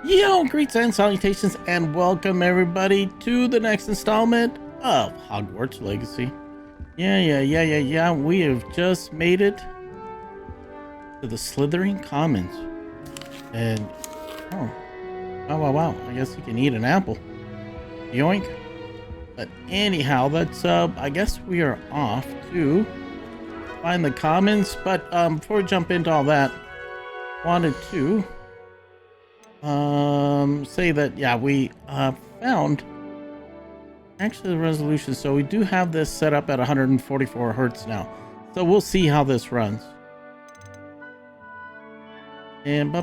Yo, greets and salutations, and welcome everybody to the next installment of Hogwarts Legacy. Yeah. We have just made it to the Slytherin Commons. And, wow. I guess you can eat an apple. Yoink. But anyhow, that's, I guess we are off to find the Commons. But, before we jump into all that, wanted to say that we found actually the resolution, so we do have this set up at 144 hertz now, so we'll see how this runs. And we're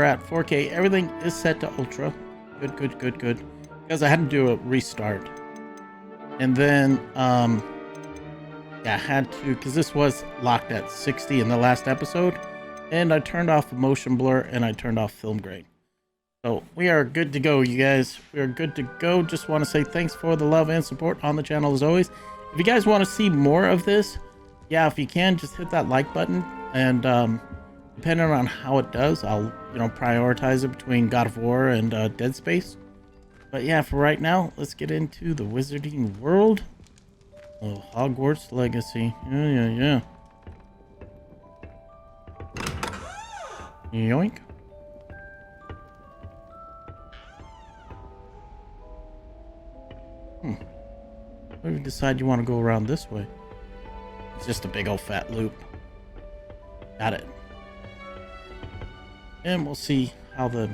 at 4K. Everything is set to ultra. Good, because I had to do a restart, and then I had to, because this was locked at 60 in the last episode. And I turned off motion blur and I turned off film grade. So we are good to go, you guys. We are good to go. Just want to say thanks for the love and support on the channel as always. If you guys want to see more of this, if you can, just hit that like button. And depending on how it does, I'll prioritize it between God of War and Dead Space. But for right now, let's get into the wizarding world of Hogwarts Legacy. Yeah. Yoink. What if you decide you want to go around this way? It's just a big old fat loop. Got it. And we'll see how the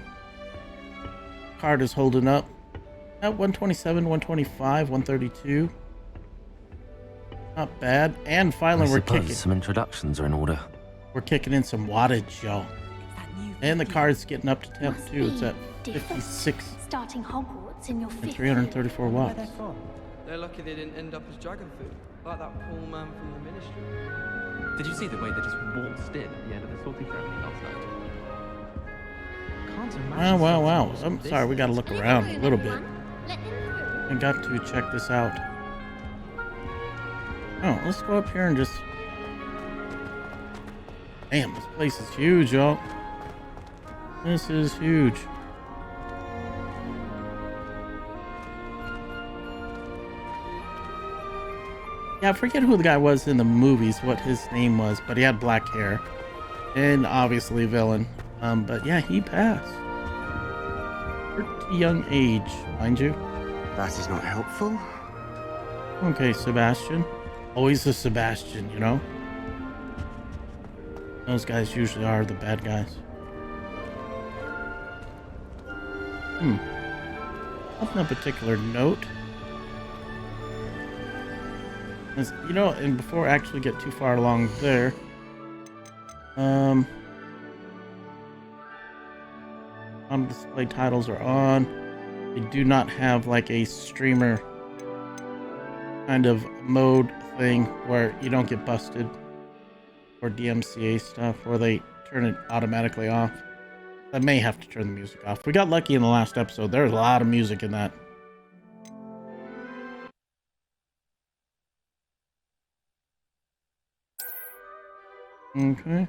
card is holding up. At 127, 125, 132. Not bad. And finally we're kicking. Some introductions are in order. We're kicking in some wattage, y'all. And the card's getting up to temp too. It's at 56 starting Hogwarts in your and 334 watts. They're lucky they didn't end up as dragon food, like that poor man from the ministry. Did you see the way they just waltzed in at the end of the sorting ceremony last night? Can't imagine. Wow. I'm sorry, we gotta look around a little bit. I got to check this out. Oh, let's go up here and just... Damn, this place is huge, y'all. This is huge. I forget who the guy was in the movies, what his name was, but he had black hair. And obviously a villain. But he passed. Pretty young age, mind you. That is not helpful. Okay, Sebastian. Always a Sebastian, Those guys usually are the bad guys. Nothing of particular note. As, and before I actually get too far along there, on display titles are on. They do not have like a streamer kind of mode thing where you don't get busted, or DMCA stuff, or they turn it automatically off. I may have to turn the music off. We got lucky in the last episode. There's a lot of music in that. Okay.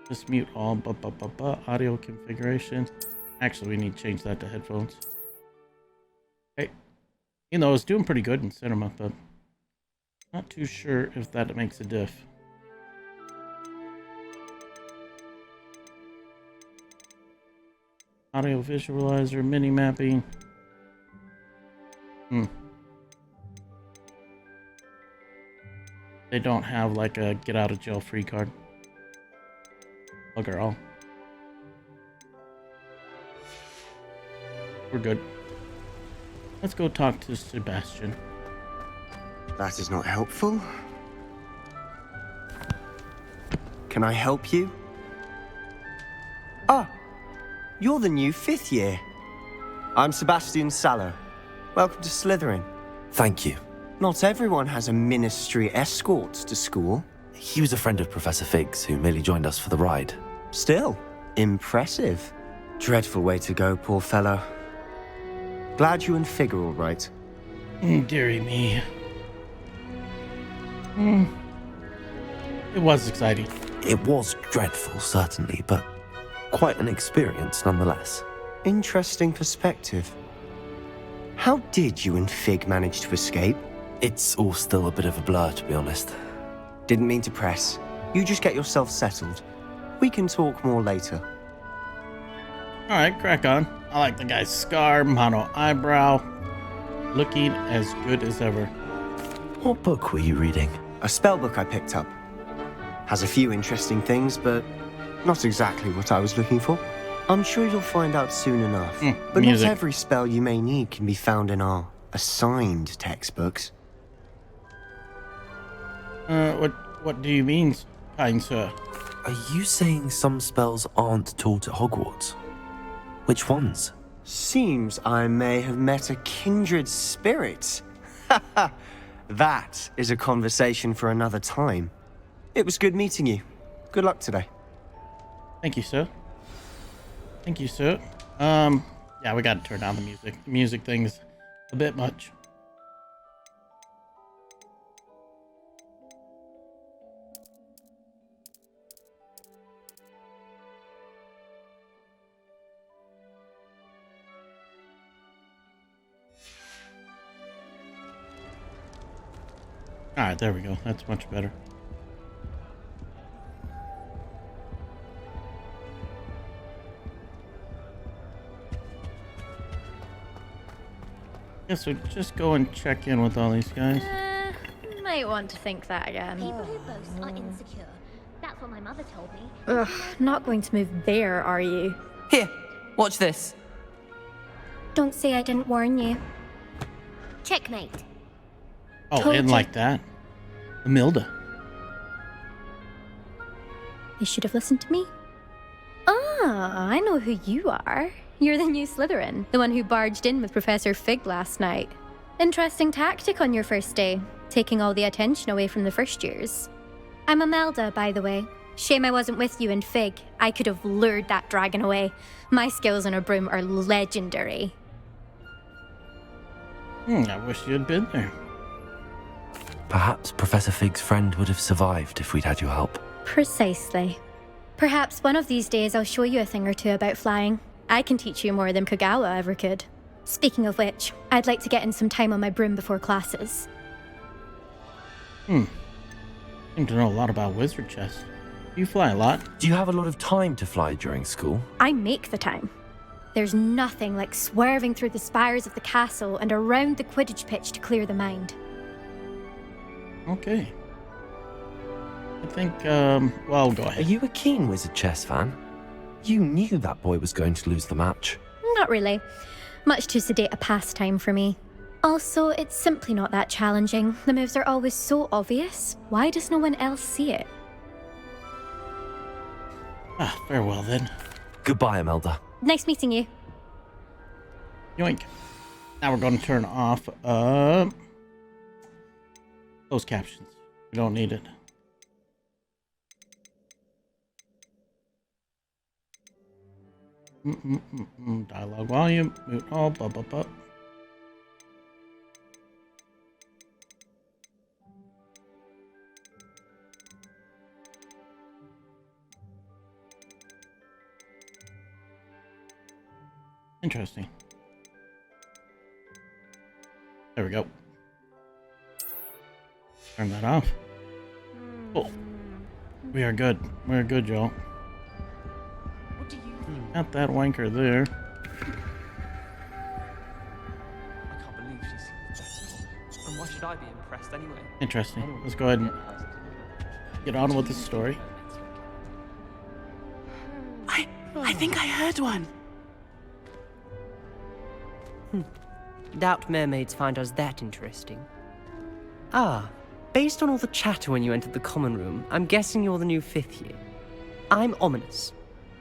Just mute all audio configuration. Actually, we need to change that to headphones. Okay. It's doing pretty good in cinema, but not too sure if that makes a diff. Audio visualizer, mini mapping. They don't have like a get out of jail free card. Bugger all. We're good. Let's go talk to Sebastian. That is not helpful. Can I help you? Ah, you're the new 5th year. I'm Sebastian Sallow. Welcome to Slytherin. Thank you. Not everyone has a ministry escort to school. He was a friend of Professor Fig's who merely joined us for the ride. Still, impressive. Dreadful way to go, poor fellow. Glad you and Fig are all right. Dearie me. It was exciting. It was dreadful, certainly, but quite an experience nonetheless. Interesting perspective. How did you and Fig manage to escape? It's all still a bit of a blur, to be honest. Didn't mean to press. You just get yourself settled. We can talk more later. Alright, crack on. I like the guy's scar, mono eyebrow. Looking as good as ever. What book were you reading? A spellbook I picked up. Has a few interesting things, but not exactly what I was looking for. I'm sure you'll find out soon enough. But music. not every spell you may need can be found in our assigned textbooks. What do you mean, kind sir? Are you saying some spells aren't taught at Hogwarts? Which ones? Seems I may have met a kindred spirit. That is a conversation for another time. It was good meeting you. Good luck today. Thank you, sir. Thank you, sir. Yeah, we gotta turn down the music. The music thing's a bit much. Alright, there we go. That's much better. Yeah, so just go and check in with all these guys. Might want to think that again. People who boast are insecure. That's what my mother told me. Ugh, not going to move there, are you? Here, watch this. Don't say I didn't warn you. Checkmate. Oh, Told and you. like that. Amilda. You should have listened to me. Ah, I know who you are. You're the new Slytherin, the one who barged in with Professor Fig last night. Interesting tactic on your first day, taking all the attention away from the first years. I'm Imelda, by the way. Shame I wasn't with you and Fig. I could have lured that dragon away. My skills on a broom are legendary. I wish you had been there. Perhaps Professor Fig's friend would have survived if we'd had your help. Precisely. Perhaps one of these days I'll show you a thing or two about flying. I can teach you more than Kogawa ever could. Speaking of which, I'd like to get in some time on my broom before classes. Seem to know a lot about wizard chess. You fly a lot. Do you have a lot of time to fly during school? I make the time. There's nothing like swerving through the spires of the castle and around the Quidditch pitch to clear the mind. Okay. I think, well, go Are ahead. you a keen wizard chess fan? You knew that boy was going to lose the match. Not really. Much too sedate a pastime for me. Also, it's simply not that challenging. The moves are always so obvious. Why does no one else see it? Ah, farewell then. Goodbye, Imelda. Nice meeting you. Yoink. Now we're going to turn off, those captions. We don't need it. Dialogue volume, mute all, blah, blah, blah. Interesting. There we go. Turn that off. Cool. We are good. We're good, y'all. What do you think? Got that wanker there. I can't believe she's successful. And why should I be impressed anyway? Interesting. Let's go ahead and get on with the story. I think I heard one. Doubt mermaids find us that interesting. Ah, based on all the chatter when you entered the common room, I'm guessing you're the new 5th year. I'm Ominous.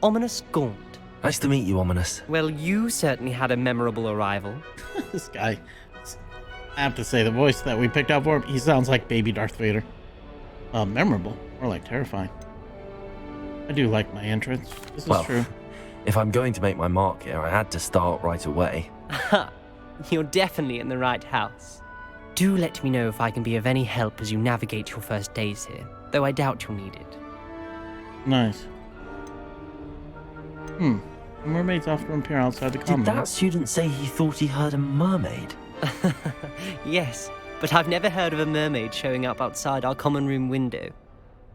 Ominous Gaunt. Nice to meet you, Ominous. Well, you certainly had a memorable arrival. This guy. I have to say, the voice that we picked out for him, he sounds like baby Darth Vader. Memorable. Or like terrifying. I do like my entrance. This is true. If I'm going to make my mark here, I had to start right away. Aha, you're definitely in the right house. Do let me know if I can be of any help as you navigate your first days here, though I doubt you'll need it. Nice. Mermaids often appear outside the Did common. that student say he thought he heard a mermaid? Yes, but I've never heard of a mermaid showing up outside our common room window.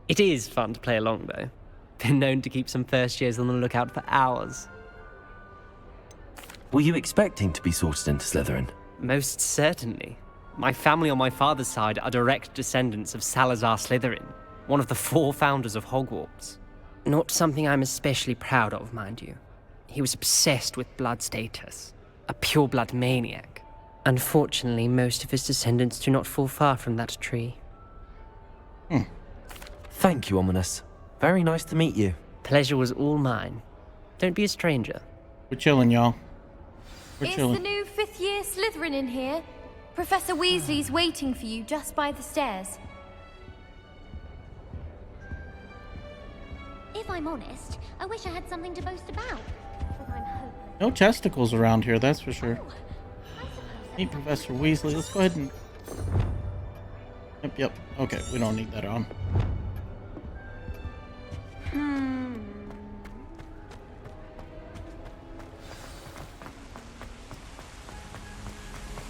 It is fun to play along, though. Been known to keep some first years on the lookout for hours. Were you expecting to be sorted into Slytherin? Most certainly. My family on my father's side are direct descendants of Salazar Slytherin, one of the 4 founders of Hogwarts. Not something I'm especially proud of, mind you. He was obsessed with blood status, a pure-blood maniac. Unfortunately, most of his descendants do not fall far from that tree. Thank you, Ominous. Very nice to meet you. Pleasure was all mine. Don't be a stranger. We're chilling, y'all. We're Is chilling. the new 5th year Slytherin in here? Professor Weasley's waiting for you just by the stairs. If I'm honest, I wish I had something to boast about. But I'm hopeless. No chesticles around here, that's for sure. Meet Professor Weasley. Let's go ahead and... Yep. Okay, we don't need that on.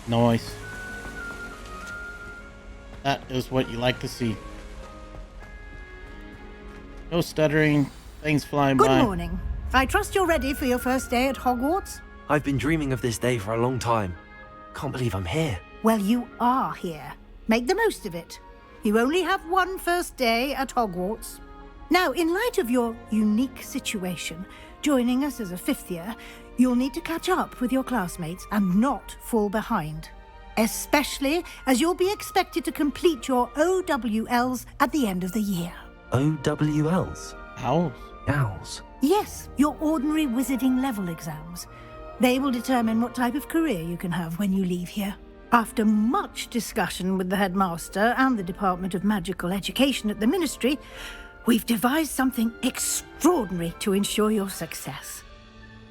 Nice. That is what you like to see. No stuttering, things flying by. Good morning. I trust you're ready for your first day at Hogwarts? I've been dreaming of this day for a long time. Can't believe I'm here. Well, you are here. Make the most of it. You only have one first day at Hogwarts. Now, in light of your unique situation, joining us as a 5th year, you'll need to catch up with your classmates and not fall behind. Especially as you'll be expected to complete your OWLs at the end of the year. OWLs? Owls. Owls. Yes, your ordinary wizarding level exams. They will determine what type of career you can have when you leave here. After much discussion with the headmaster and the Department of Magical Education at the Ministry, we've devised something extraordinary to ensure your success.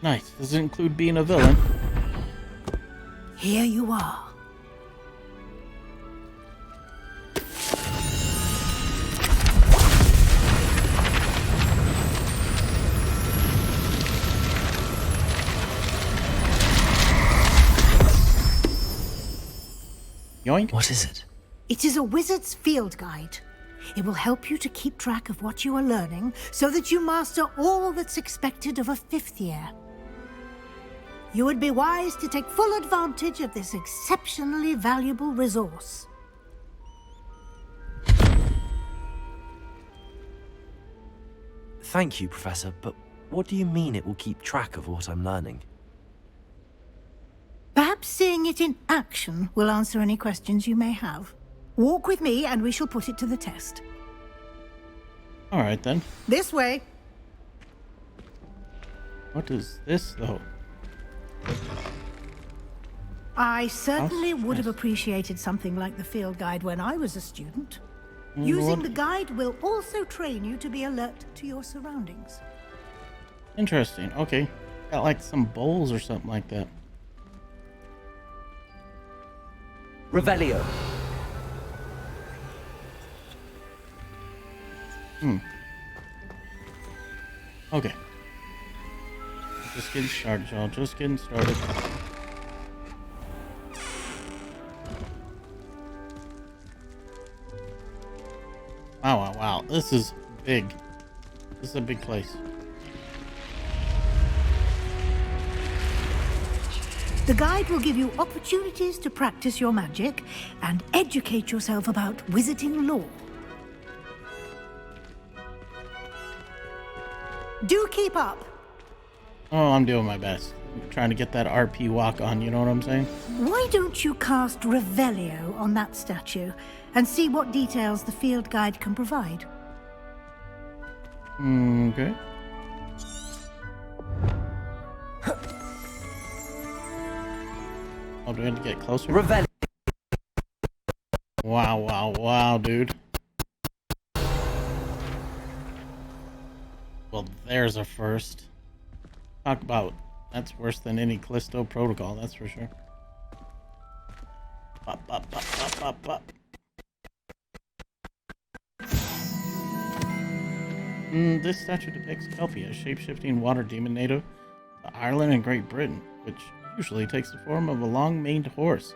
Nice. Does it include being a villain? Here you are. Yoink. What is it? It is a wizard's field guide. It will help you to keep track of what you are learning so that you master all that's expected of a 5th year. You would be wise to take full advantage of this exceptionally valuable resource. Thank you, Professor, but what do you mean it will keep track of what I'm learning? Perhaps seeing it in action will answer any questions you may have. Walk with me and we shall put it to the test. All right, then. This way. What is this, though? I certainly would have Yes. appreciated something like the field guide when I was a student. Mm, Using what- the guide will also train you to be alert to your surroundings. Interesting. Okay. Got like some bowls or something like that. Revelio. Okay. Just getting started, y'all. Just getting started. Wow. This is big. This is a big place. The guide will give you opportunities to practice your magic and educate yourself about wizarding lore. Do keep up. Oh, I'm doing my best. I'm trying to get that RP walk on, you know what I'm saying? Why don't you cast Revelio on that statue and see what details the field guide can provide? Okay. Oh, do we have to get closer? Revelio. Wow, dude. Well, there's a first. Talk about, that's worse than any Callisto protocol, that's for sure. Pop. This statue depicts Kelpie, a shape-shifting water demon native to Ireland and Great Britain, which usually takes the form of a long-maned horse,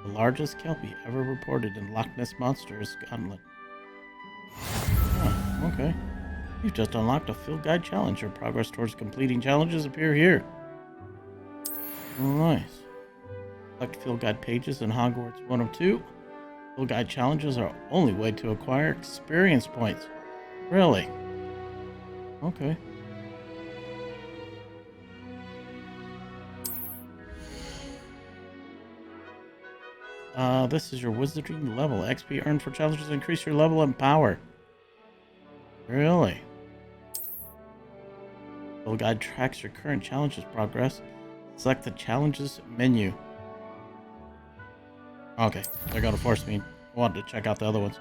the largest Kelpie ever reported in Loch Ness Monster, Scotland. Oh, okay. You've just unlocked a field guide challenge. Your progress towards completing challenges appear here. Nice. Select field guide pages in Hogwarts 102. Field guide challenges are the only way to acquire experience points. Really? Okay. This is your Wizardry level. XP earned for challenges increase your level and power. Really? Field guide tracks your current challenges progress. Select the challenges menu. Okay, they're gonna force me. I wanted to check out the other ones.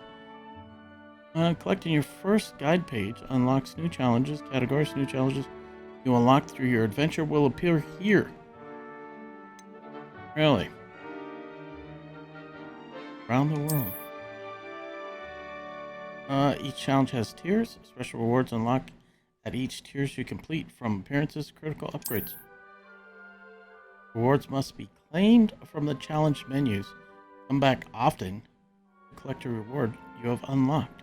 Collecting your first guide page unlocks new challenges. Categories, new challenges you unlock through your adventure will appear here. Really? Around the world. Each challenge has tiers. Special rewards unlock at each tiers you complete, from appearances to critical upgrades. Rewards must be claimed from the challenge menus. Come back often to collect a reward you have unlocked.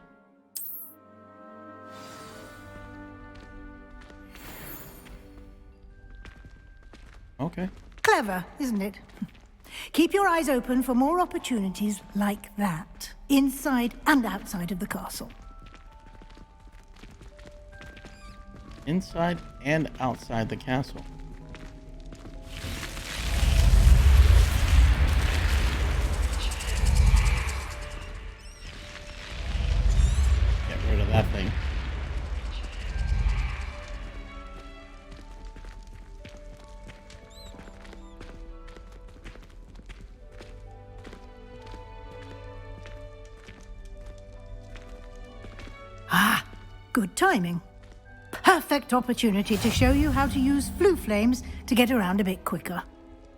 Okay. Clever, isn't it? Keep your eyes open for more opportunities like that, inside and outside of the castle. Inside and outside the castle. Get rid of that thing. Ah, good timing. Perfect opportunity to show you how to use flue flames to get around a bit quicker.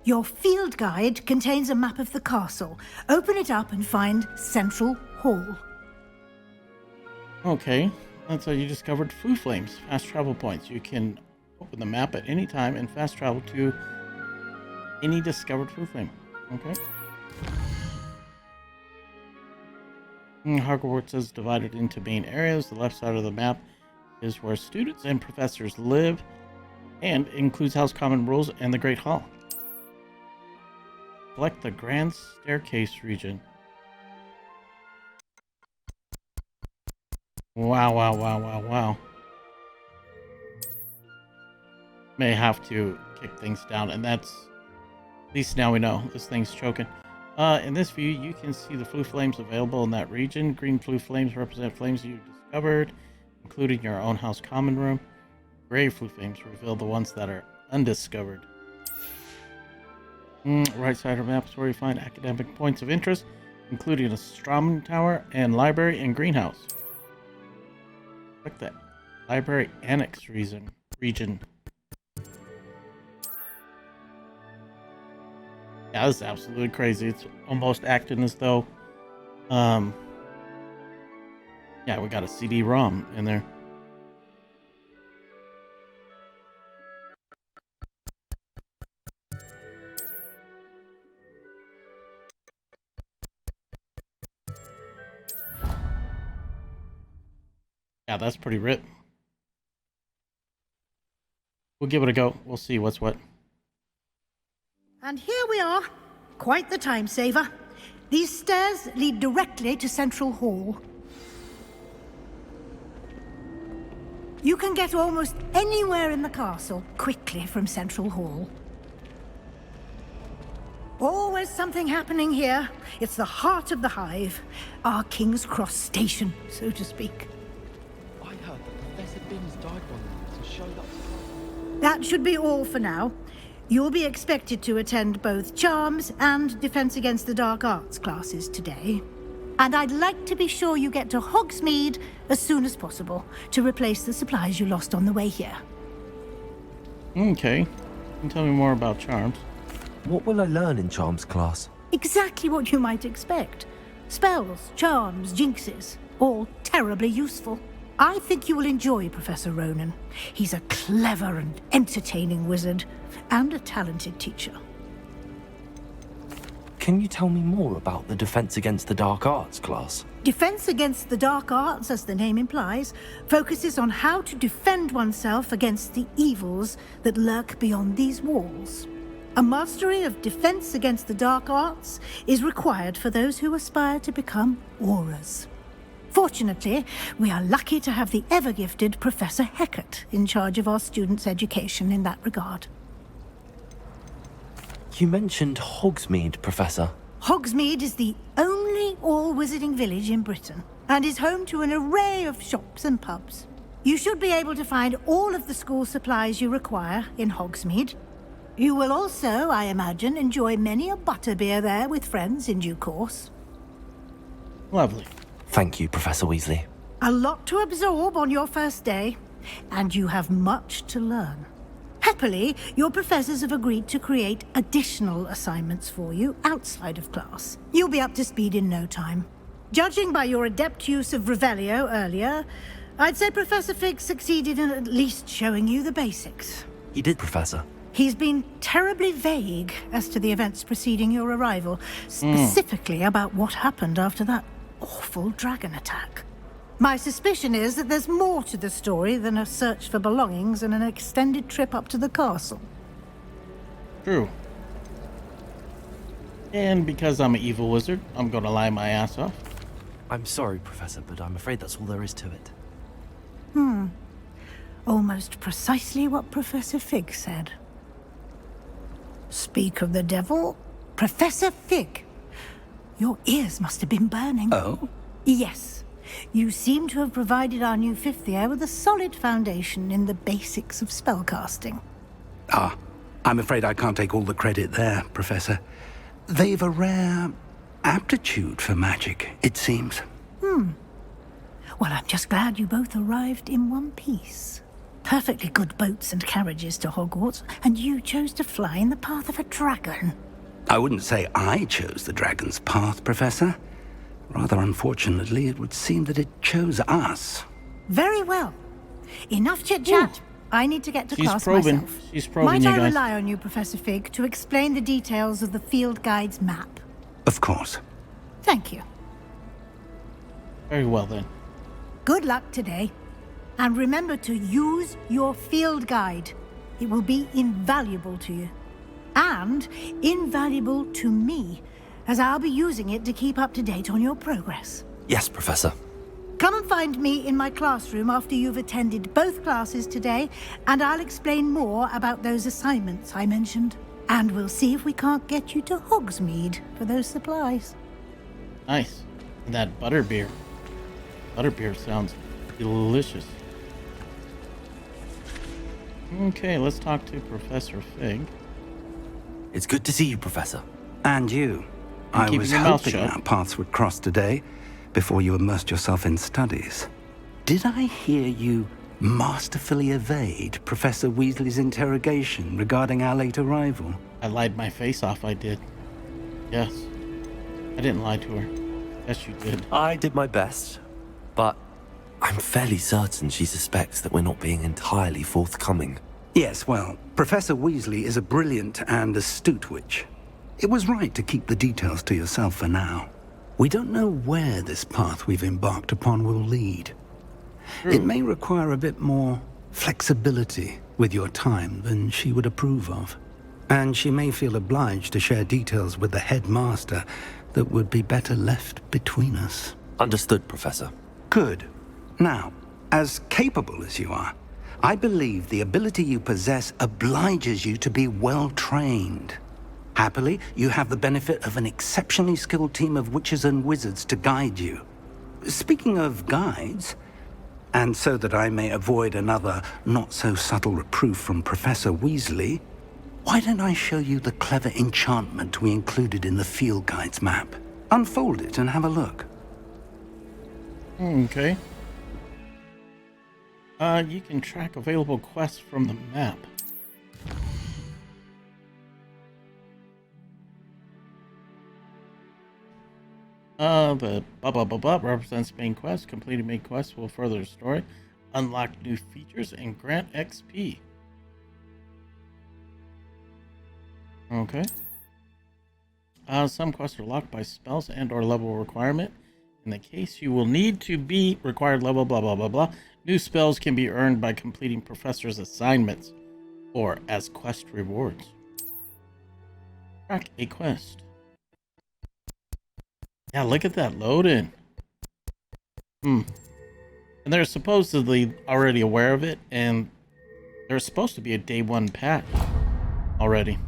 Your field guide contains a map of the castle. Open it up and find Central Hall. Okay, that's how you discovered flue flames. Fast travel points. You can open the map at any time and fast travel to any discovered flue flame. Okay. Hogwarts is divided into main areas. The left side of the map is where students and professors live and includes House Common Rules and the Great Hall. Select the Grand Staircase region. Wow. May have to kick things down, and that's, at least now we know, this thing's choking. In this view, you can see the flue flames available in that region. Green flue flames represent flames you discovered, including your own House Common Room. Gray flue flames reveal the ones that are undiscovered. Right side of the map is where you find academic points of interest, including a Strom Tower and library and greenhouse. Click that library annex region. Yeah, this is absolutely crazy. It's almost acting as though, yeah, we got a CD-ROM in there. Yeah, that's pretty rip. We'll give it a go. We'll see what's what. And here we are. Quite the time saver. These stairs lead directly to Central Hall. You can get almost anywhere in the castle quickly from Central Hall. Always something happening here. It's the heart of the hive. Our King's Cross station, so to speak. I heard that Professor Binns died one night and showed up to... That should be all for now. You'll be expected to attend both Charms and Defense Against the Dark Arts classes today. And I'd like to be sure you get to Hogsmeade as soon as possible to replace the supplies you lost on the way here. Okay. You can tell me more about Charms. What will I learn in Charms class? Exactly what you might expect. Spells, charms, jinxes, all terribly useful. I think you will enjoy Professor Ronan. He's a clever and entertaining wizard, and a talented teacher. Can you tell me more about the Defense Against the Dark Arts class? Defense Against the Dark Arts, as the name implies, focuses on how to defend oneself against the evils that lurk beyond these walls. A mastery of Defense Against the Dark Arts is required for those who aspire to become auras. Fortunately, we are lucky to have the ever-gifted Professor Heckert in charge of our students' education in that regard. You mentioned Hogsmeade, Professor. Hogsmeade is the only all-wizarding village in Britain, and is home to an array of shops and pubs. You should be able to find all of the school supplies you require in Hogsmeade. You will also, I imagine, enjoy many a butterbeer there with friends in due course. Lovely. Thank you, Professor Weasley. A lot to absorb on your first day, and you have much to learn. Happily, your professors have agreed to create additional assignments for you outside of class. You'll be up to speed in no time. Judging by your adept use of Revelio earlier, I'd say Professor Fig succeeded in at least showing you the basics. He did, Professor. He's been terribly vague as to the events preceding your arrival, specifically about what happened after that awful dragon attack. My suspicion is that there's more to the story than a search for belongings and an extended trip up to the castle. True. And because I'm an evil wizard, I'm gonna lie my ass off. I'm sorry, Professor, but I'm afraid that's all there is to it. Almost precisely what Professor Fig said. Speak of the devil, Professor Fig. Your ears must have been burning. Oh? Yes. You seem to have provided our new fifth year with a solid foundation in the basics of spellcasting. Ah, I'm afraid I can't take all the credit there, Professor. They've a rare aptitude for magic, it seems. Well, I'm just glad you both arrived in one piece. Perfectly good boats and carriages to Hogwarts, and you chose to fly in the path of a dragon. I wouldn't say I chose the dragon's path, Professor. Rather unfortunately, it would seem that it chose us. Very well. Enough chit-chat. I need to get to class probing. myself. She's probing Might you I guys. rely on you, Professor Fig, to explain the details of the field guide's map? Of course. Thank you. Very well then. Good luck today. And remember to use your field guide. It will be invaluable to you. And invaluable to me, as I'll be using it to keep up to date on your progress. Yes, Professor. Come and find me in my classroom after you've attended both classes today, and I'll explain more about those assignments I mentioned. And we'll see if we can't get you to Hogsmeade for those supplies. Nice. And that butterbeer. Butterbeer sounds delicious. Okay, let's talk to Professor Fig. It's good to see you, Professor. And you. And I keeping was your mouth hoping shut. our paths would cross today, before you immersed yourself in studies. Did I hear you masterfully evade Professor Weasley's interrogation regarding our late arrival? I lied my face off, I did. Yes. I didn't lie to her. Yes, you did. I did my best, but I'm fairly certain she suspects that we're not being entirely forthcoming. Yes, well, Professor Weasley is a brilliant and astute witch. It was right to keep the details to yourself for now. We don't know where this path we've embarked upon will lead. It may require a bit more flexibility with your time than she would approve of. And she may feel obliged to share details with the headmaster that would be better left between us. Understood, Professor. Good. Now, as capable as you are, I believe the ability you possess obliges you to be well trained. Happily, you have the benefit of an exceptionally skilled team of witches and wizards to guide you. Speaking of guides, and so that I may avoid another not-so-subtle reproof from Professor Weasley, why don't I show you the clever enchantment we included in the field guide's map? Unfold it and have a look. Okay. You can track available quests from the map. The blah blah blah blah represents main quest. Completing main quest will further the story, unlock new features, and grant XP. Okay. Some quests are locked by spells and or level requirement. In the case you will need to be required level blah blah blah blah. New spells can be earned by completing professor's assignments or as quest rewards. Track a quest. Yeah, look at that load in. And they're supposedly already aware of it, and there's supposed to be a day 1 patch already.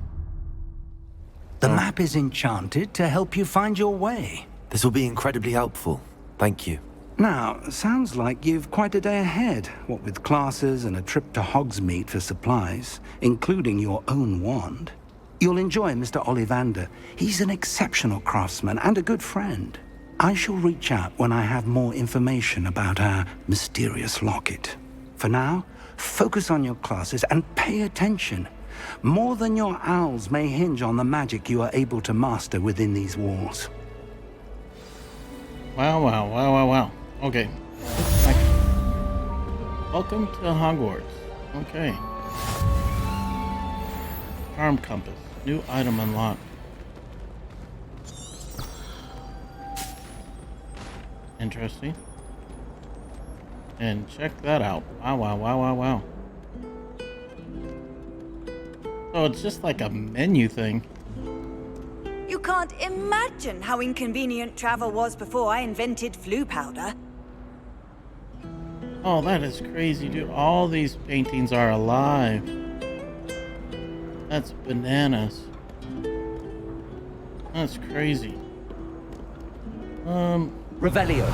The map is enchanted to help you find your way. This will be incredibly helpful. Thank you. Now, sounds like you've quite a day ahead, what with classes and a trip to Hogsmeade for supplies, including your own wand. You'll enjoy Mr. Ollivander. He's an exceptional craftsman and a good friend. I shall reach out when I have more information about our mysterious locket. For now, focus on your classes and pay attention. More than your owls may hinge on the magic you are able to master within these walls. Wow, wow, wow, wow, wow. Okay. Welcome to Hogwarts. Okay. Charm Compass. New item unlocked. Interesting. And check that out. Wow, wow, wow, wow, wow. So it's just like a menu thing. You can't imagine how inconvenient travel was before I invented flu powder. Oh, that is crazy, dude. All these paintings are alive. That's bananas. That's crazy. Revelio.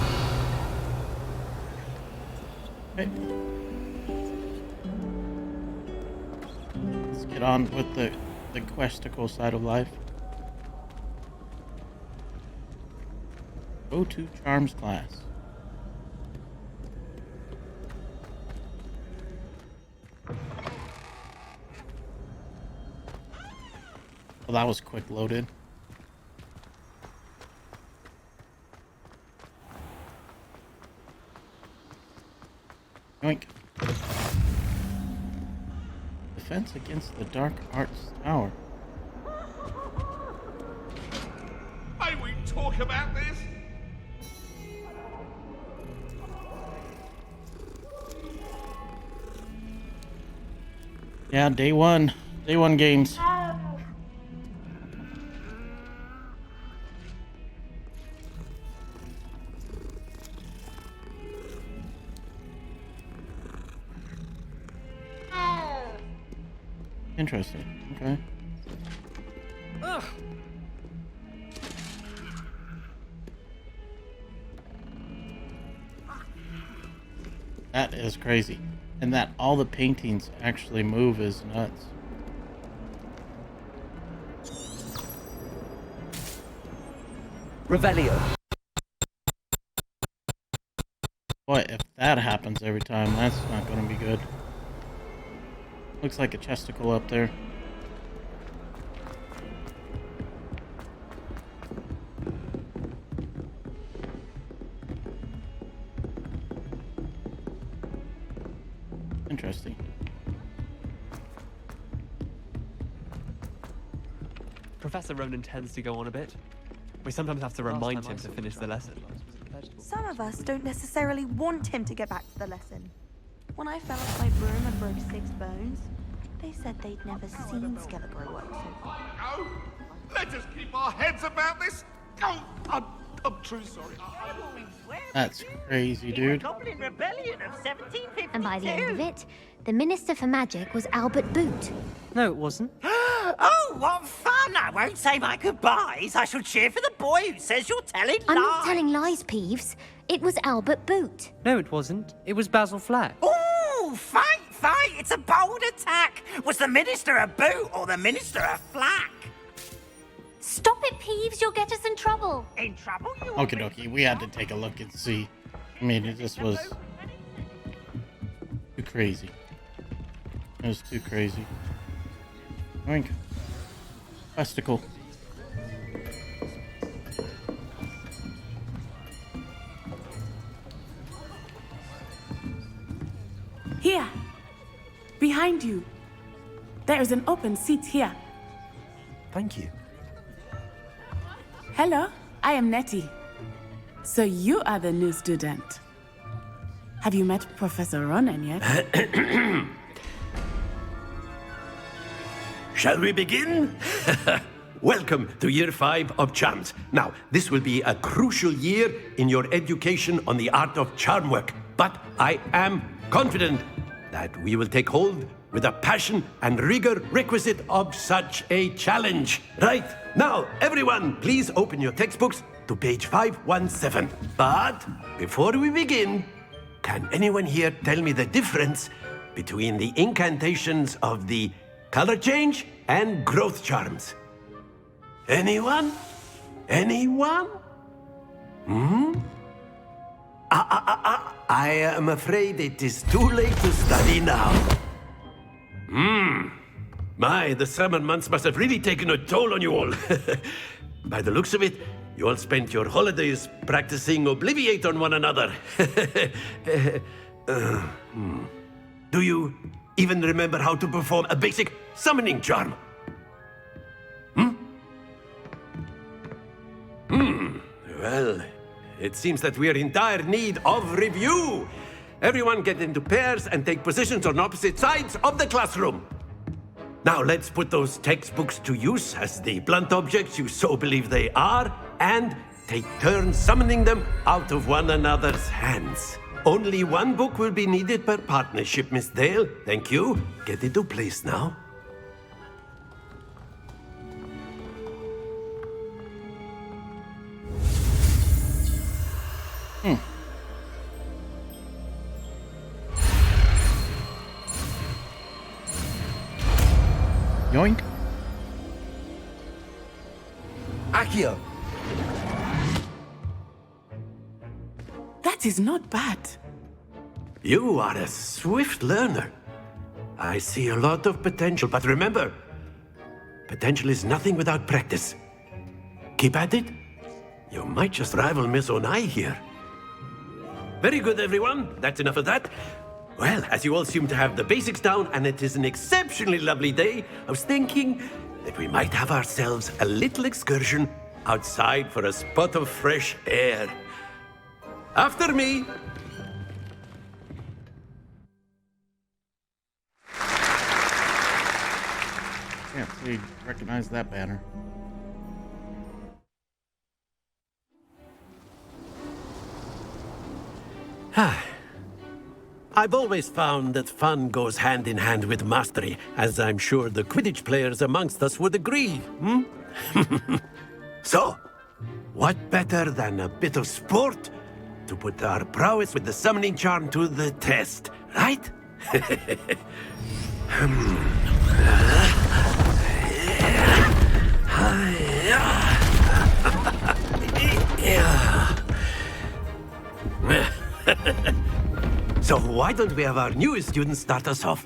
Okay. Let's get on with the questical side of life. Go to Charms class. Well, that was quick loaded. Yoink. Defense against the Dark Arts Tower. May we talk about this? Yeah, day one games. Interesting. Okay. Ugh. That is crazy. And that all the paintings actually move is nuts. Revelio. Boy, if that happens every time, that's not going to be good. Looks like a chesticle up there. Interesting. Professor Ronan tends to go on a bit. We sometimes have to remind him to finish the lesson. Some of us don't necessarily want him to get back to the lesson. When I fell off my broom and broke 6 bones, they said they'd never seen Skeletor work so far. No! Let us keep our heads about this! Oh, I'm true sorry. That's crazy, dude. Goblin Rebellion of 1752. And by the end of it, the Minister for Magic was Albert Boot. No, it wasn't. Oh, what fun! I won't say my goodbyes. I shall cheer for the boy who says you're telling lies. I'm not telling lies, Peeves. It was Albert Boot. No, it wasn't. It was Basil Flack. Ooh, fight! It's a bold attack. Was the Minister a boot or the Minister a flack? Stop it, Peeves. You'll get us in trouble. In trouble? Okie dokie, we had to take a look and see. I mean, it just was too crazy. It was too crazy. Oink. Questicle. Here. Behind you. There is an open seat here. Thank you. Hello, I am Nettie. So you are the new student. Have you met Professor Ronan yet? Shall we begin? Welcome to Year 5 of Charms. Now, this will be a crucial year in your education on the art of charm work. But I am confident that we will take hold with the passion and rigor requisite of such a challenge. Right, now, everyone, please open your textbooks to page 517. But before we begin, can anyone here tell me the difference between the incantations of the color change and growth charms? Anyone? Anyone? I am afraid it is too late to study now. My, the summer months must have really taken a toll on you all. By the looks of it, you all spent your holidays practicing Obliviate on one another. Do you even remember how to perform a basic summoning charm? Well, it seems that we are in dire need of review. Everyone get into pairs and take positions on opposite sides of the classroom. Now let's put those textbooks to use as the blunt objects you so believe they are, and take turns summoning them out of one another's hands. Only one book will be needed per partnership, Miss Dale. Thank you. Get into place now. Yoink. Accio. That is not bad. You are a swift learner. I see a lot of potential, but remember, potential is nothing without practice. Keep at it. You might just rival Miss Onai here. Very good, everyone. That's enough of that. Well, as you all seem to have the basics down, and it is an exceptionally lovely day, I was thinking that we might have ourselves a little excursion outside for a spot of fresh air. After me. Can't see, recognize that banner. I've always found that fun goes hand in hand with mastery, as I'm sure the Quidditch players amongst us would agree. So, what better than a bit of sport to put our prowess with the summoning charm to the test, right? So why don't we have our newest student start us off?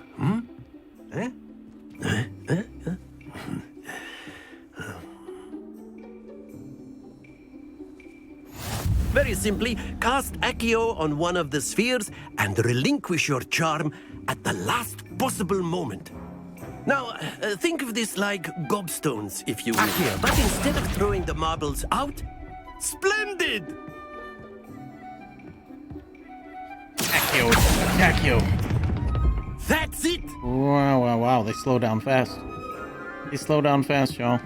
Very simply, cast Accio on one of the spheres and relinquish your charm at the last possible moment. Now, think of this like gobstones, if you will. Accio, but instead of throwing the marbles out, splendid! Accio. Accio. That's it! Wow, wow, wow. They slow down fast. They slow down fast, y'all.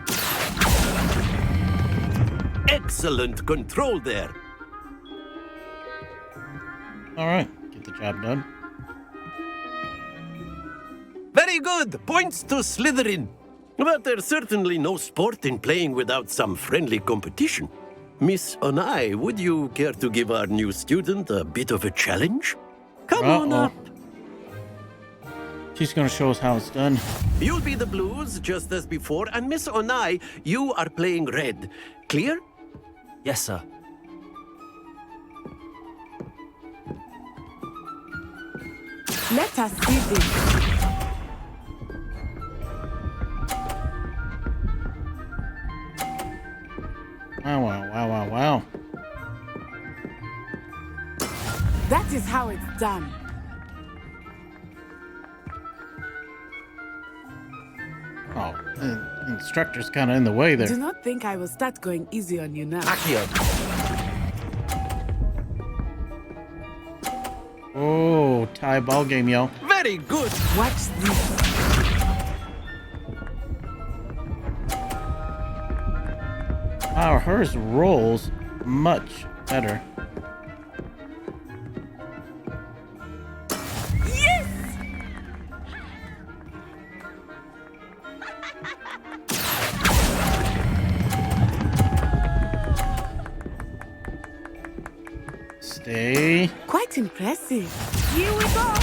Excellent control there. All right. Get the job done. Very good. Points to Slytherin. But there's certainly no sport in playing without some friendly competition. Miss Onai, would you care to give our new student a bit of a challenge? Come on up. She's going to show us how it's done. You'll be the blues, just as before. And Miss Onai, you are playing red. Clear? Yes, sir. Let us see this. Wow, wow, wow, wow, wow. That is how it's done. The instructor's kind of in the way there. Do not think I will start going easy on you now. Accio. Oh, tie ball game, yo. Very good. Watch this. Wow, hers rolls much better. Yes! Stay. Quite impressive. Here we go.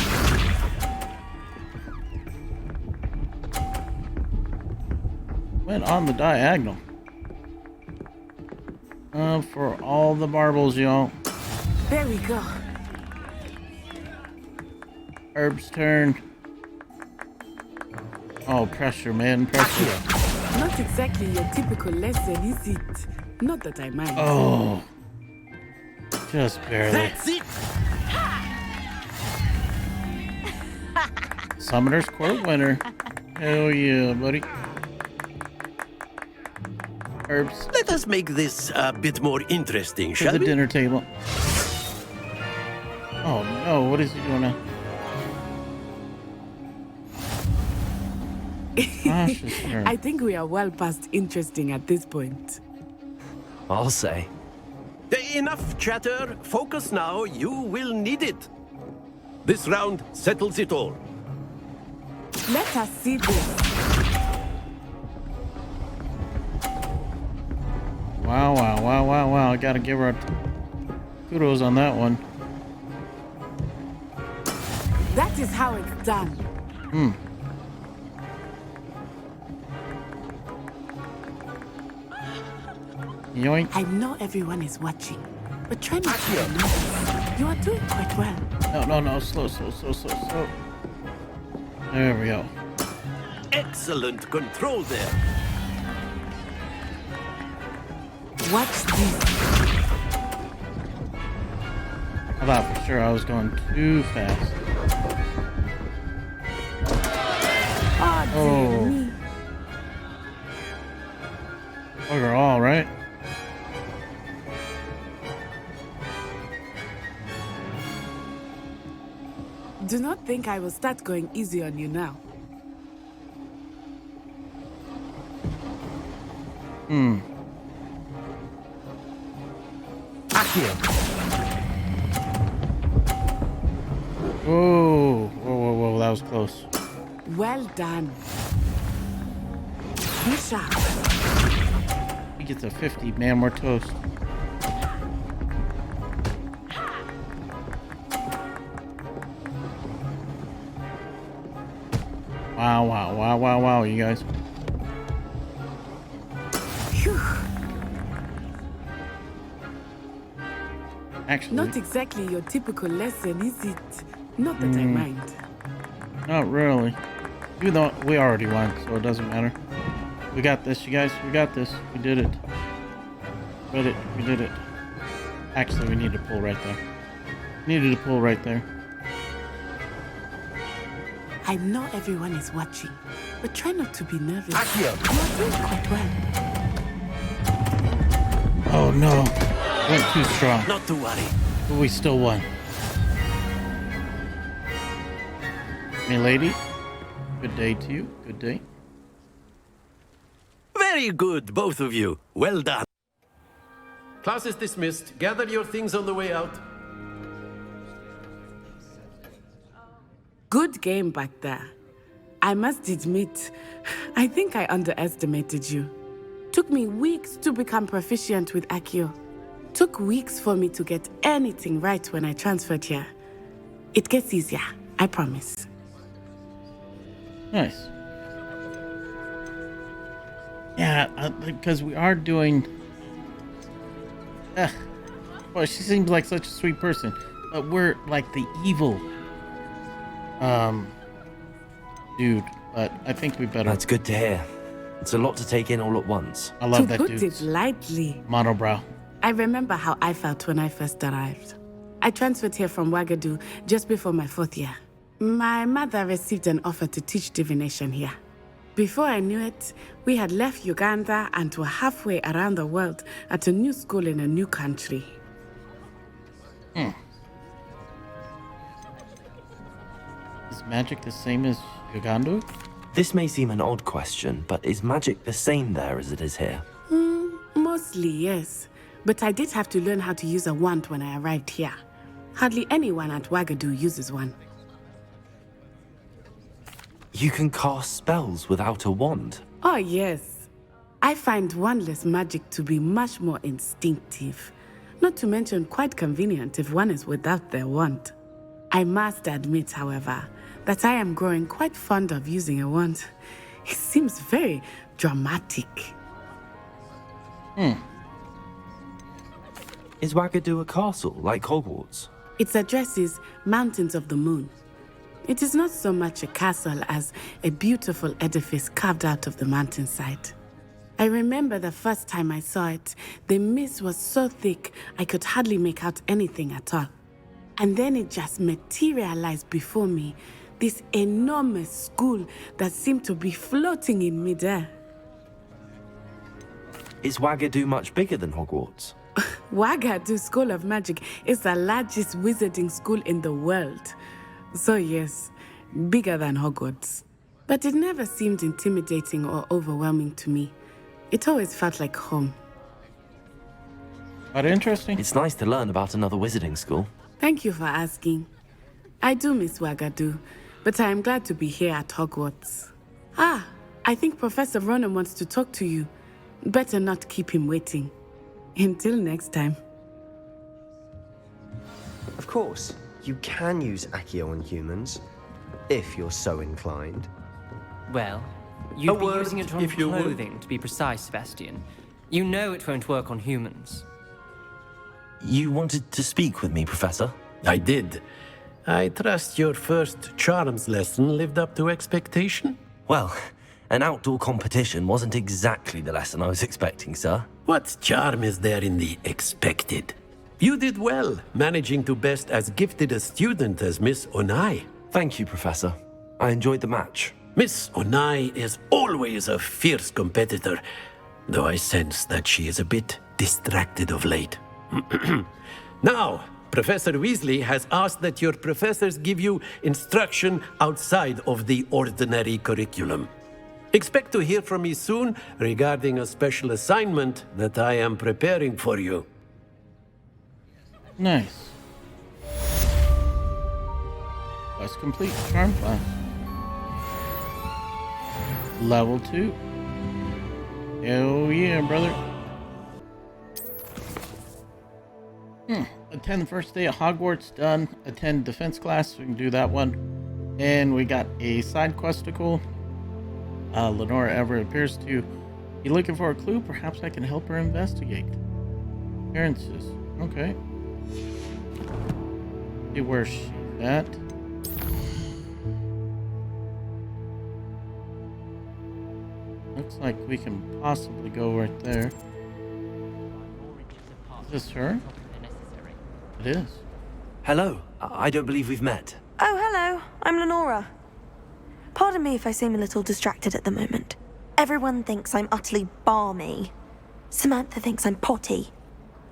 Went on the diagonal. For all the marbles, y'all. There we go. Herb's turn. Oh, pressure, man, pressure. Not exactly your typical lesson, is it? Not that I mind. Oh. Just barely. That's it. Summoner's Court winner. Hell yeah, buddy. Herbs. Let us make this a bit more interesting, To shall the we? dinner table. Oh no, what is he doing now? Gosh, I think we are well past interesting at this point. I'll say. Enough chatter. Focus now. You will need it. This round settles it all. Let us see this. Wow, wow, wow, wow, wow. I gotta give her kudos on that one. That is how it's done. Hmm. Yoink. I know everyone is watching, but try not to notice. You are doing quite well. No. Slow. There we go. Excellent control there. Watch this. I thought for sure I was going too fast. Oh, dear me. Overall, right? Do not think I will start going easy on you now. Accio. Whoa, that was close. Well done. Be sharp. He gets a 50, man, we're toast. Wow, you guys. Phew. Actually, Not exactly your typical lesson, is it? Not that I mind. not really. Even though we already won, so it doesn't matter. We got this, you guys. We got this. We did it. We did it. Actually, we need to pull right there. Needed to pull right there. I know everyone is watching, but try not to be nervous. Accio. You are doing quite well. Oh no. Went too strong. Not to worry. But we still won. Hey, lady. Good day to you. Good day. Very good, both of you. Well done. Class is dismissed. Gather your things on the way out. Good game back there. I must admit, I think I underestimated you. Took me weeks to become proficient with Accio. Took weeks for me to get anything right when I transferred here. It gets easier, I promise. Nice. Yeah, because we are doing... well, she seems like such a sweet person. But we're like the evil... dude. But I think we better... That's good to hear. It's a lot to take in all at once. I love to that put dude. it lightly, Monobrow. I remember how I felt when I first arrived. I transferred here from Wagadu just before my 4th year. My mother received an offer to teach divination here. Before I knew it, we had left Uganda and were halfway around the world at a new school in a new country. Is magic the same as Uganda? This may seem an odd question, but is magic the same there as it is here? Mostly, yes. But I did have to learn how to use a wand when I arrived here. Hardly anyone at Wagadu uses one. You can cast spells without a wand? Oh, yes. I find wandless magic to be much more instinctive. Not to mention quite convenient if one is without their wand. I must admit, however, that I am growing quite fond of using a wand. It seems very dramatic. Is Wagadu a castle, like Hogwarts? Its address is Mountains of the Moon. It is not so much a castle as a beautiful edifice carved out of the mountainside. I remember the first time I saw it, the mist was so thick I could hardly make out anything at all. And then it just materialized before me, this enormous school that seemed to be floating in midair. Is Wagadu much bigger than Hogwarts? Wagadu School of Magic is the largest wizarding school in the world. So yes, bigger than Hogwarts. But it never seemed intimidating or overwhelming to me. It always felt like home. Quite interesting. It's nice to learn about another wizarding school. Thank you for asking. I do miss Wagadu, but I am glad to be here at Hogwarts. Ah, I think Professor Ronan wants to talk to you. Better not keep him waiting. Until next time. Of course, you can use Accio on humans, if you're so inclined. Well, you'd be using it on clothing, to be precise, Sebastian. You know it won't work on humans. You wanted to speak with me, Professor? I did. I trust your first charms lesson lived up to expectation? Well, an outdoor competition wasn't exactly the lesson I was expecting, sir. What charm is there in the expected? You did well, managing to best as gifted a student as Miss Onai. Thank you, Professor. I enjoyed the match. Miss Onai is always a fierce competitor, though I sense that she is a bit distracted of late. Now, Professor Weasley has asked that your professors give you instruction outside of the ordinary curriculum. Expect to hear from me soon regarding a special assignment that I am preparing for you. Nice. Quest complete. Charm class. Level 2. Hell yeah, brother. Attend the first day of Hogwarts done. Attend defense class. We can do that one. And we got a side questicle. Lenora Everett appears to be looking for a clue. Perhaps I can help her investigate. Appearances. Okay. See where she's at. Looks like we can possibly go right there. Is this her? It is. Hello. I don't believe we've met. Oh, hello. I'm Lenora. Pardon me if I seem a little distracted at the moment. Everyone thinks I'm utterly balmy. Samantha thinks I'm potty.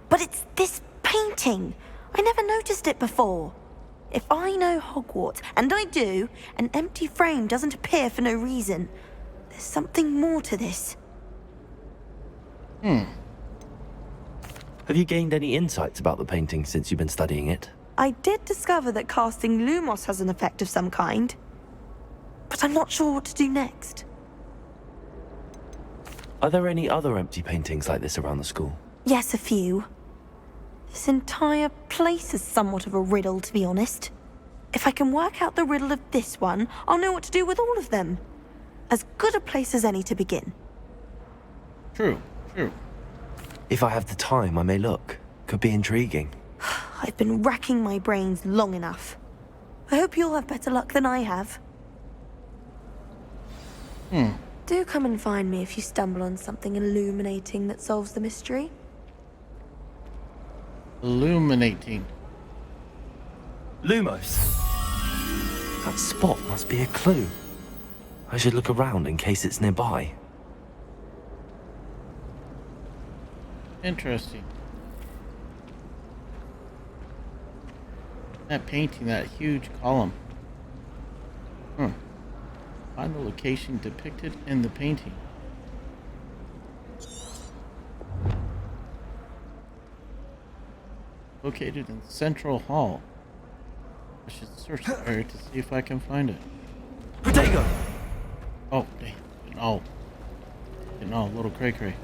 But it's this painting. I never noticed it before. If I know Hogwarts, and I do, an empty frame doesn't appear for no reason. There's something more to this. Have you gained any insights about the painting since you've been studying it? I did discover that casting Lumos has an effect of some kind. But I'm not sure what to do next. Are there any other empty paintings like this around the school? Yes, a few. This entire place is somewhat of a riddle, to be honest. If I can work out the riddle of this one, I'll know what to do with all of them. As good a place as any to begin. True, true. If I have the time, I may look. Could be intriguing. I've been racking my brains long enough. I hope you'll have better luck than I have. Do come and find me if you stumble on something illuminating that solves the mystery. Illuminating. Lumos. That spot must be a clue. I should look around in case it's nearby. Interesting. That painting, that huge column. Find the location depicted in the painting. Located in Central Hall. I should search the area to see if I can find it. Diagon! Oh, dang. Getting all a little cray-cray.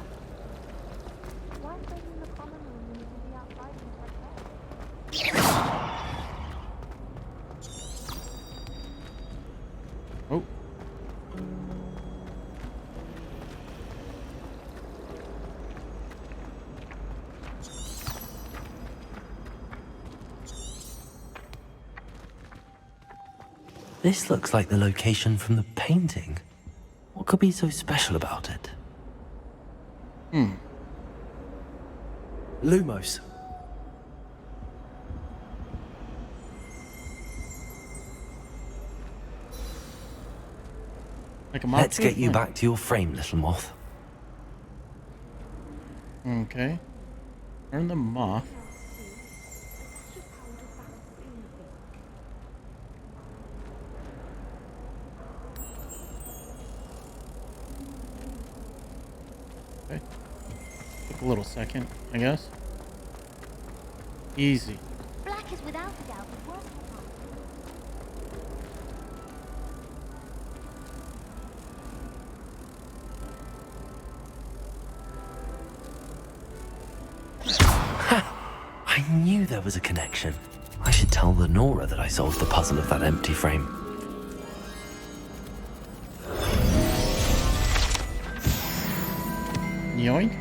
Oh. This looks like the location from the painting. What could be so special about it? Lumos. Like a moth. Let's get you back to your frame, little moth. Okay. Earn the moth. Okay. Took a little second, I guess. Easy. Black is without a doubt the worst one. I knew there was a connection. I should tell Lenora that I solved the puzzle of that empty frame. Yoink.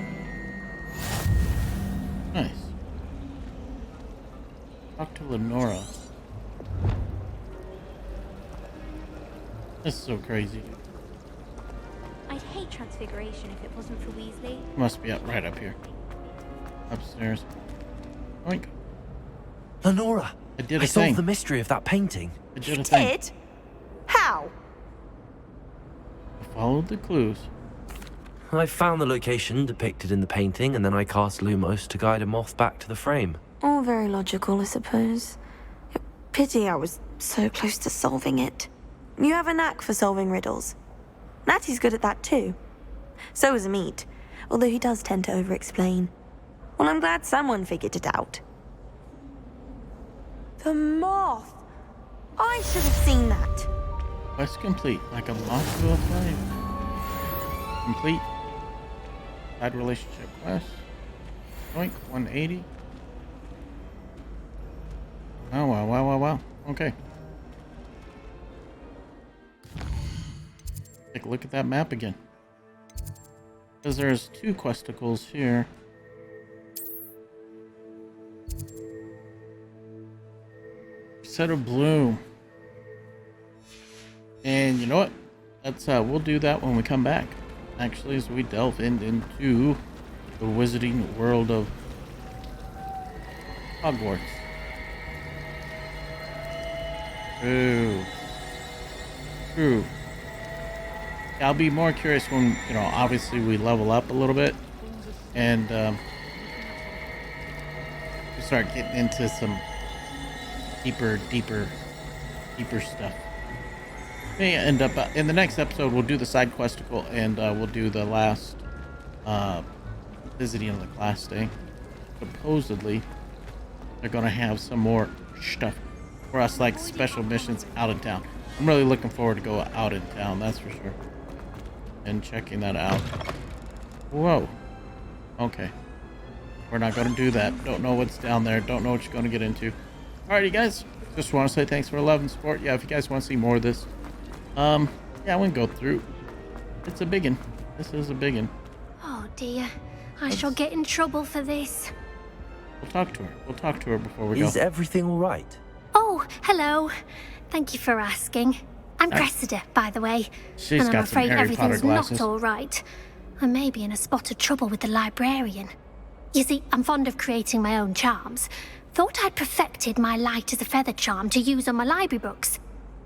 Nice. Talk to Lenora. This is so crazy. I'd hate transfiguration if it wasn't for Weasley. Must be up right up here. Upstairs. Oink. Lenora! I did a I solved thing. the mystery of that painting. I did a thing. Did? How? I followed the clues. I found the location depicted in the painting, and then I cast Lumos to guide a moth back to the frame. All very logical, I suppose. Pity I was so close to solving it. You have a knack for solving riddles. Natty's good at that too. So is Mead, although he does tend to over-explain. Well, I'm glad someone figured it out. The moth! I should have seen that. Quest complete. Like a moth to a flame. Complete. Side relationship quest. Oink. 180. Oh, wow. Okay. Take a look at that map again. Because there's 2 questicles here. Set of bloom. And you know what? That's we'll do that when we come back. Actually, as we delve into the wizarding world of Hogwarts. True. I'll be more curious when, you know, obviously we level up a little bit and we start getting into some deeper stuff. May end up in the next episode. We'll do the side questicle and we'll do the last visiting of the class day. Supposedly, they're gonna have some more stuff for us, like special missions out of town. I'm really looking forward to go out in town, that's for sure. And checking that out. Whoa. Okay. We're not gonna do that. Don't know what's down there. Don't know what you're gonna get into. Alrighty, guys. Just want to say thanks for love and support. Yeah, if you guys want to see more of this, yeah, I wouldn't go through. It's a biggin. This is a biggin. Oh dear. I shall get in trouble for this. We'll talk to her. We'll talk to her before we go. Is everything all right? Oh, hello. Thank you for asking. I'm Cressida, by the way. She's and I'm got some afraid Harry Potter everything's glasses. not all right. I may be in a spot of trouble with the librarian. You see, I'm fond of creating my own charms. Thought I'd perfected my light as a feather charm to use on my library books.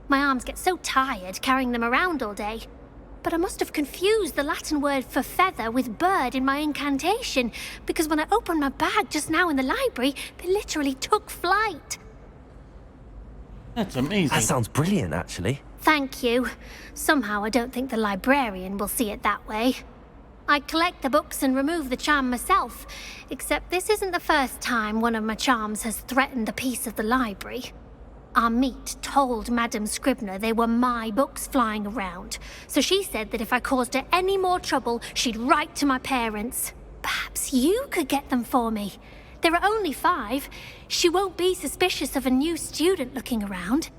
My arms get so tired carrying them around all day. But I must have confused the Latin word for feather with bird in my incantation, because when I opened my bag just now in the library, they literally took flight. That's amazing. That sounds brilliant, actually. Thank you. Somehow I don't think the librarian will see it that way. I collect the books and remove the charm myself, except this isn't the first time one of my charms has threatened the peace of the library. Our meet told Madame Scribner they were my books flying around, so she said that if I caused her any more trouble, she'd write to my parents. Perhaps you could get them for me. There are only 5. She won't be suspicious of a new student looking around.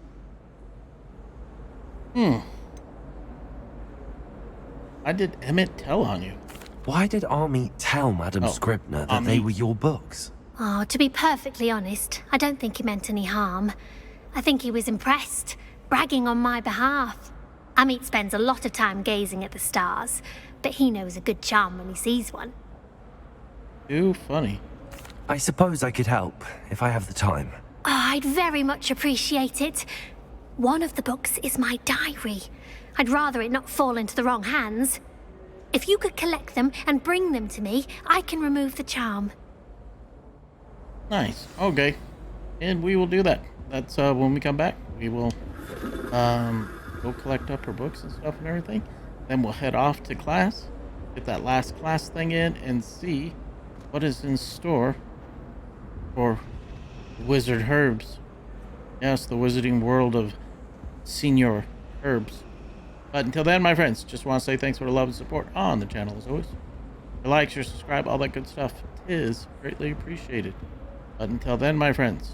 Why did Emmett tell on you? Why did Army tell Madame Scribner that they were your books? Oh, to be perfectly honest, I don't think he meant any harm. I think he was impressed, bragging on my behalf. Amit spends a lot of time gazing at the stars, but he knows a good charm when he sees one. Too funny. I suppose I could help, if I have the time. Oh, I'd very much appreciate it. One of the books is my diary. I'd rather it not fall into the wrong hands. If you could collect them and bring them to me, I can remove the charm. Nice. Okay. And we will do that. That's when we come back. We will go collect up her books and stuff and everything. Then we'll head off to class, get that last class thing in, and see what is in store for Wizard Herbs. Yes, the wizarding world of Senior Herbs. But until then, my friends, just want to say thanks for the love and support on the channel as always. Your likes, your subscribe, all that good stuff is greatly appreciated. But until then, my friends,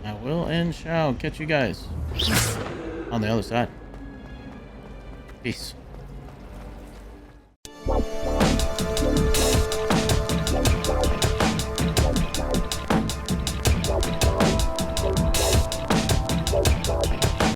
I will and shall catch you guys on the other side. Peace.